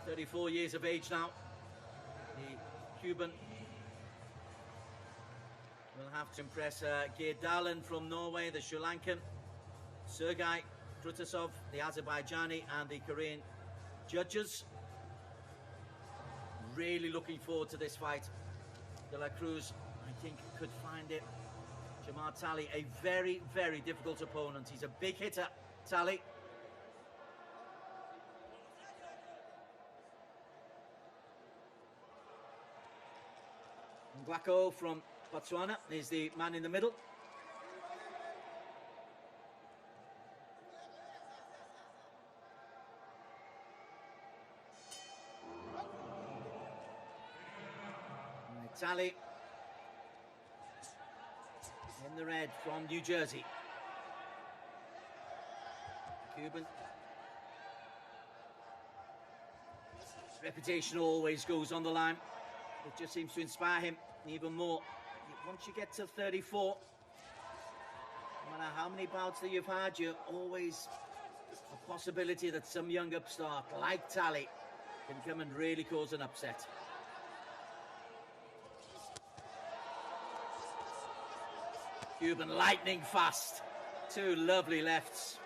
34 years of age now. The Cuban will have to impress Geerdalen from Norway, the Sri Lankan, Sergei Krutasov, the Azerbaijani, and the Korean judges. Really looking forward to this fight. De La Cruz, I think, could find it. Jamar Talley, a very, very difficult opponent. He's a big hitter, Talley. Ngwako from Botswana is the man in the middle. Talley in the red from New Jersey. Cuban. His reputation always goes on the line. It just seems to inspire him even more. Once you get to 34, no matter how many bouts that you've had, you're always a possibility that some young upstart like Talley can come and really cause an upset. Cuban lightning fast. Two lovely lefts.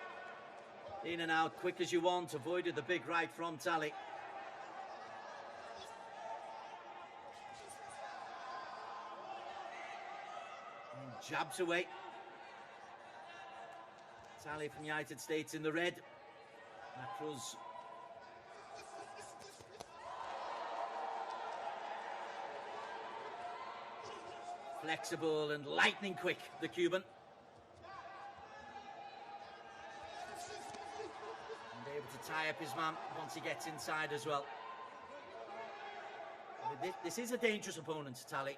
In and out quick as you want. Avoided the big right from Talley. And jabs away. Talley from the United States in the red. Cruz. Flexible and lightning quick, the Cuban. And able to tie up his man once he gets inside as well. This is a dangerous opponent, Talley.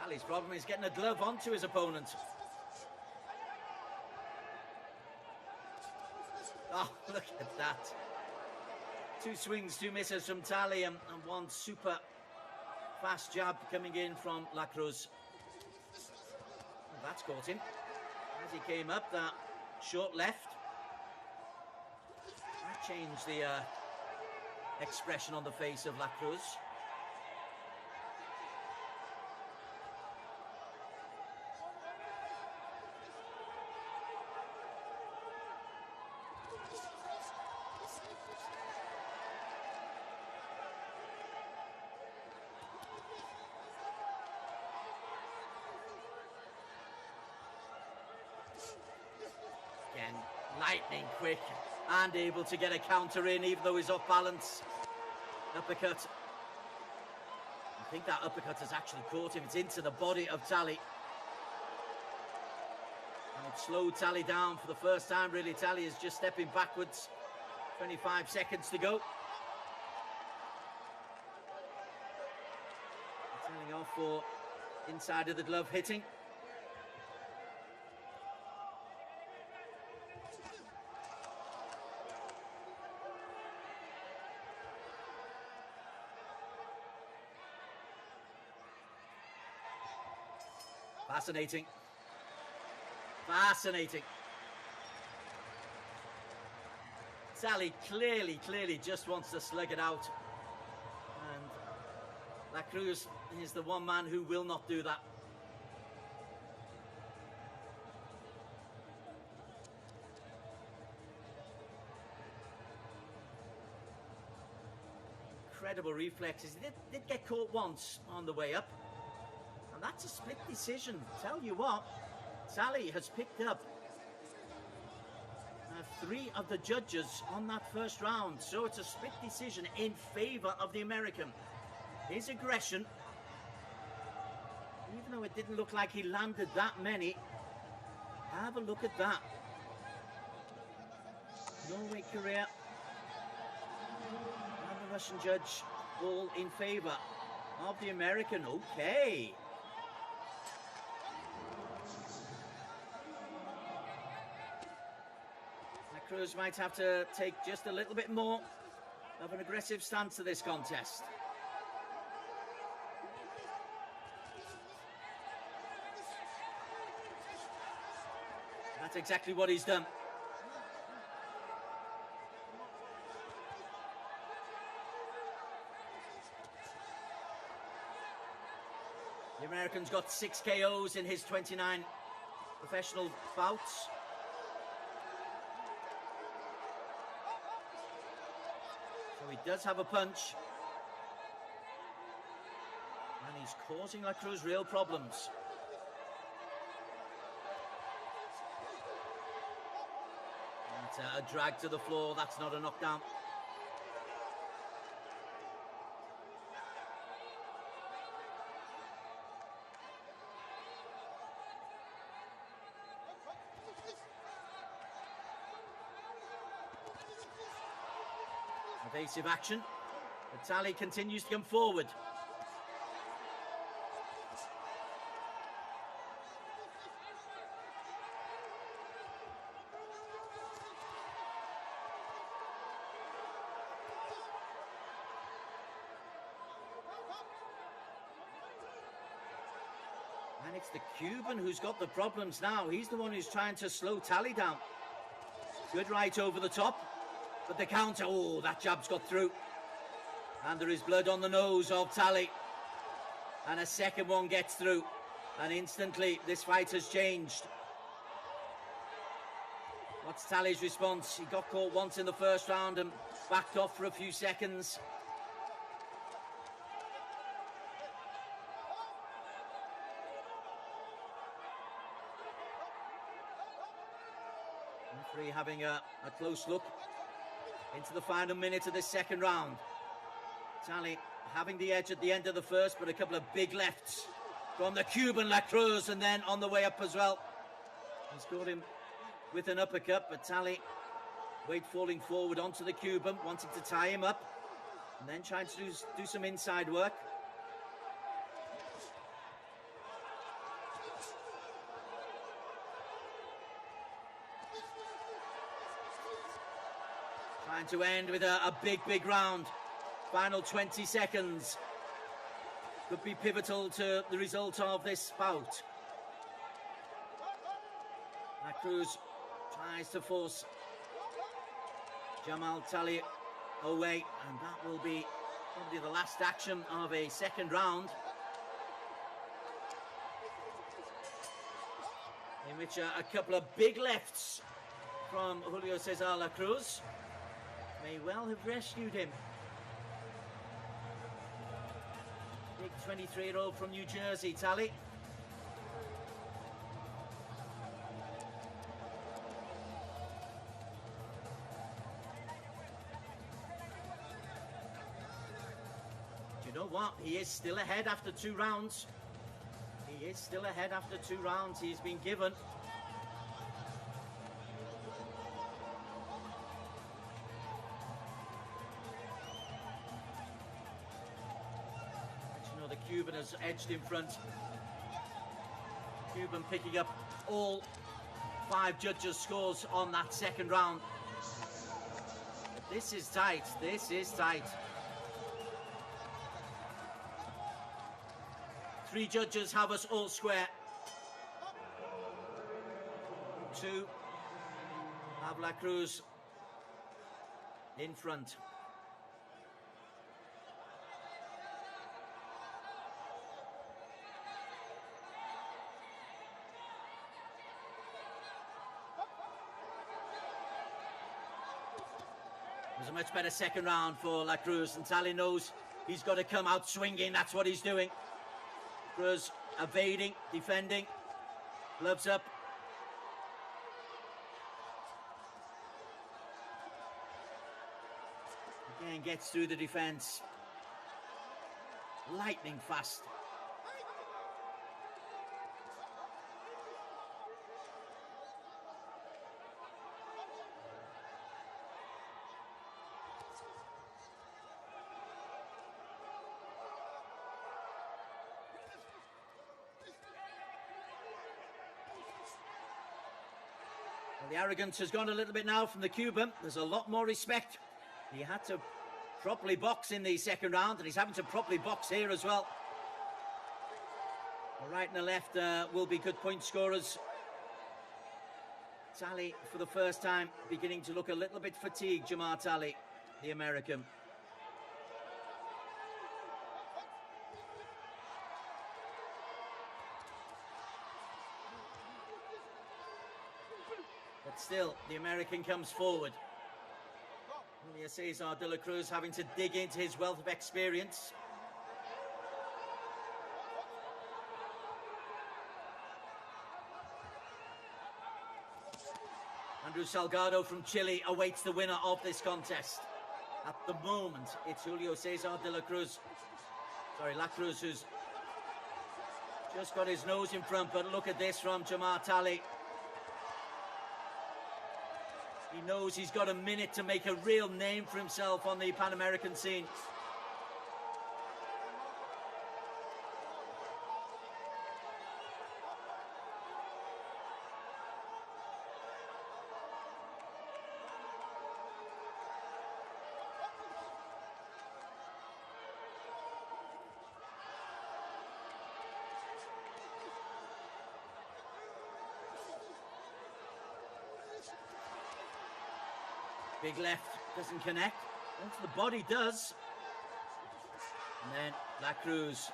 Talley's problem is getting a glove onto his opponent. Oh, look at that. Two swings, two misses from Talley, and one super fast jab coming in from La Cruz. Well, that's caught him. As he came up, that short left. That changed the expression on the face of La Cruz. Again, lightning quick and able to get a counter in even though he's off balance. Uppercut. I think that uppercut has actually caught him. It's into the body of Talley. And it slowed Talley down for the first time, really. Talley is just stepping backwards. 25 seconds to go. Tailing off for inside of the glove hitting. Fascinating. Fascinating. Talley clearly just wants to slug it out. And La Cruz is the one man who will not do that. Incredible reflexes. He did get caught once on the way up. And that's a split decision. Tell you what, Talley has picked up 3 of the judges on that first round. So it's a split decision in favour of the American. His aggression, even though it didn't look like he landed that many, have a look at that. Norway, Korea, and the Russian judge all in favour of the American. Okay. Cruz might have to take just a little bit more of an aggressive stance to this contest. That's exactly what he's done. The American's got 6 KOs in his 29 professional bouts. So he does have a punch. And he's causing La Cruz real problems. That's a drag to the floor. That's not a knockdown. Evasive action. But Talley continues to come forward. And it's the Cuban who's got the problems now. He's the one who's trying to slow Talley down. Good right over the top. But the counter, oh, that jab's got through. And there is blood on the nose of Talley. And a second one gets through. And instantly, this fight has changed. What's Talley's response? He got caught once in the first round and backed off for a few seconds. Referee having a close look into the final minute of this second round. Talley having the edge at the end of the first, but a couple of big lefts from the Cuban La Cruz, and then on the way up as well. He's got him with an uppercut, but Talley, weight falling forward onto the Cuban, wanting to tie him up, and then trying to do some inside work. Trying to end with a big round. Final 20 seconds. Could be pivotal to the result of this bout. La Cruz tries to force Jamar Talley away, and that will be probably the last action of a second round, in which a couple of big lefts from Julio Cesar La Cruz may well have rescued him. Big 23-year-old from New Jersey, Talley. Do you know what? He is still ahead after 2 rounds. He is still ahead after 2 rounds. He's been given. Cuban has edged in front. Cuban picking up all 5 judges' scores on that second round. But this is tight. This is tight. 3 judges have us all square. 2 have La Cruz in front. It was a much better second round for La Cruz, and Talley knows he's got to come out swinging. That's what he's doing. Cruz evading, defending, gloves up. Again, gets through the defense. Lightning fast. The arrogance has gone a little bit now from the Cuban. There's a lot more respect. He had to properly box in the second round, and he's having to properly box here as well. The right and the left will be good point scorers. Talley, for the first time, beginning to look a little bit fatigued, Jamar Talley, the American. But still, the American comes forward. Julio Cesar de la Cruz having to dig into his wealth of experience. Andrew Salgado from Chile awaits the winner of this contest. At the moment, it's Julio Cesar de la Cruz. La Cruz, who's just got his nose in front, but look at this from Jamar Talley. He knows he's got a minute to make a real name for himself on the Pan American scene. Big left doesn't connect. Once the body does. And then La Cruz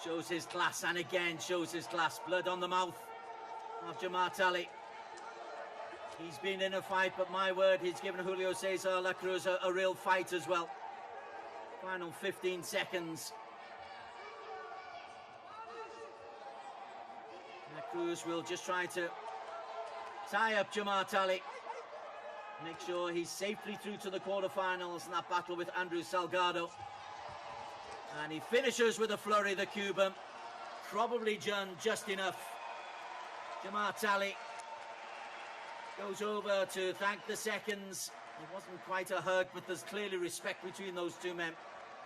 shows his class, and again shows his class. Blood on the mouth of Jamar Talley. He's been in a fight, but my word, he's given Julio Cesar La Cruz a real fight as well. Final 15 seconds. La Cruz will just try to tie up Jamar Talley. Make sure he's safely through to the quarterfinals in that battle with Andrew Salgado. And he finishes with a flurry, the Cuban. Probably done just enough. Jamar Talley goes over to thank the seconds. It wasn't quite a hug, but there's clearly respect between those two men.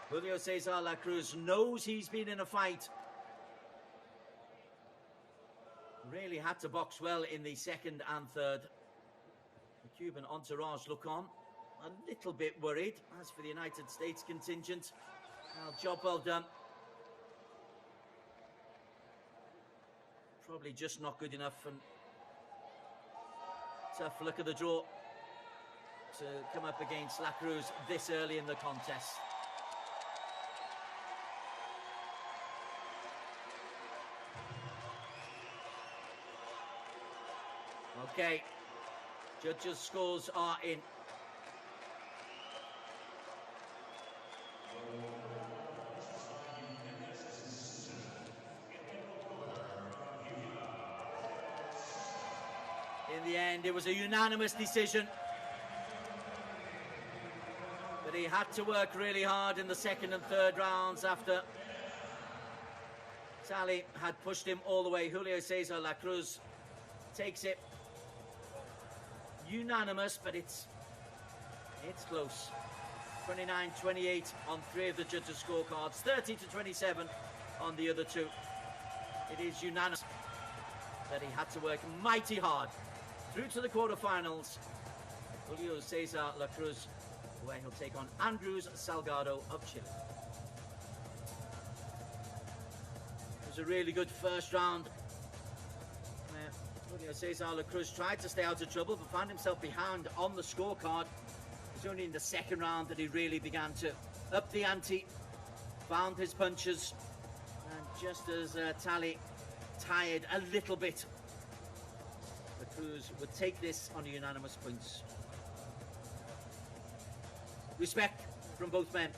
Julio Cesar La Cruz knows he's been in a fight. Really had to box well in the second and third. The Cuban entourage look on, a little bit worried. As for the United States contingent, well, job well done. Probably just not good enough, and tough luck of the draw to come up against La Cruz this early in the contest. Okay. Judges' scores are in. In the end, it was a unanimous decision. But he had to work really hard in the second and third rounds after Talley had pushed him all the way. Julio Cesar La Cruz takes it. Unanimous, but it's close. 29-28 on 3 of the judges' scorecards, 30-27 on the other 2. It is unanimous that he had to work mighty hard through to the quarterfinals. Julio Cesar La Cruz, where he'll take on Andrews Salgado of Chile. It was a really good first round. Julio Cesar La Cruz tried to stay out of trouble, but found himself behind on the scorecard. It was only in the second round that he really began to up the ante, found his punches, and just as Talley tired a little bit, La Cruz would take this on unanimous points. Respect from both men.